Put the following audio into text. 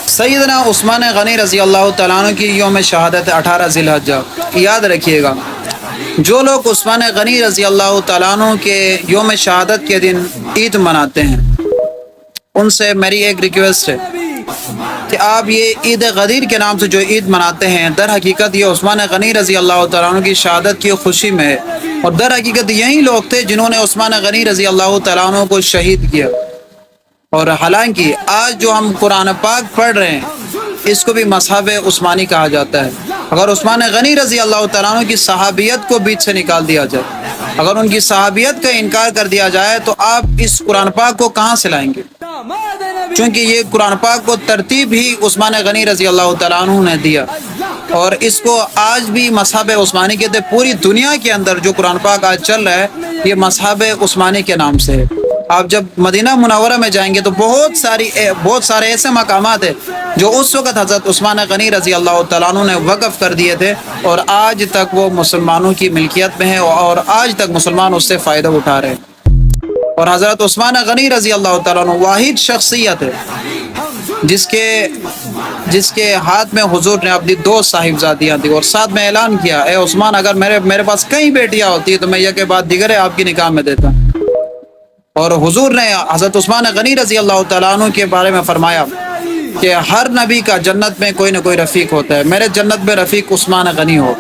سیدنا عثمان غنی رضی اللہ تعالیٰ عنہ کی یوم شہادت 18 ذی الحجہ، یاد رکھیے گا جو لوگ عثمان غنی رضی اللہ تعالیٰ عنہ کے یوم شہادت کے دن عید مناتے ہیں ان سے میری ایک ریکویسٹ ہے کہ آپ یہ عید غدیر کے نام سے جو عید مناتے ہیں، در حقیقت یہ عثمان غنی رضی اللہ تعالیٰ عنہ کی شہادت کی خوشی میں ہے، اور در حقیقت یہی لوگ تھے جنہوں نے عثمان غنی رضی اللہ تعالیٰ عنہ کو شہید کیا۔ اور حالانکہ آج جو ہم قرآن پاک پڑھ رہے ہیں اس کو بھی مصحف عثمانی کہا جاتا ہے۔ اگر عثمان غنی رضی اللہ تعالیٰ عنہ کی صحابیت کو بیچ سے نکال دیا جائے، اگر ان کی صحابیت کا انکار کر دیا جائے تو آپ اس قرآن پاک کو کہاں سے لائیں گے؟ چونکہ یہ قرآن پاک کو ترتیب ہی عثمان غنی رضی اللہ تعالیٰ عنہ نے دیا، اور اس کو آج بھی مصحف عثمانی کہتے ہیں۔ پوری دنیا کے اندر جو قرآن پاک آج چل رہا ہے یہ مصحف عثمانی کے نام سے ہے۔ آپ جب مدینہ منورہ میں جائیں گے تو بہت سارے ایسے مقامات ہیں جو اس وقت حضرت عثمان غنی رضی اللہ تعالیٰ عنہ نے وقف کر دیے تھے، اور آج تک وہ مسلمانوں کی ملکیت میں ہیں اور آج تک مسلمان اس سے فائدہ اٹھا رہے ہیں۔ اور حضرت عثمان غنی رضی اللہ تعالیٰ عنہ واحد شخصیت ہے جس کے ہاتھ میں حضور نے اپنی 2 صاحبزادیاں دی، اور ساتھ میں اعلان کیا، اے عثمان اگر میرے پاس کئی بیٹیاں ہوتی تو میں یہ کے بعد دیگر آپ کی نکاح میں دیتا۔ اور حضور نے حضرت عثمان غنی رضی اللہ تعالیٰ عنہ کے بارے میں فرمایا کہ ہر نبی کا جنت میں کوئی نہ کوئی رفیق ہوتا ہے، میرے جنت میں رفیق عثمان غنی ہو۔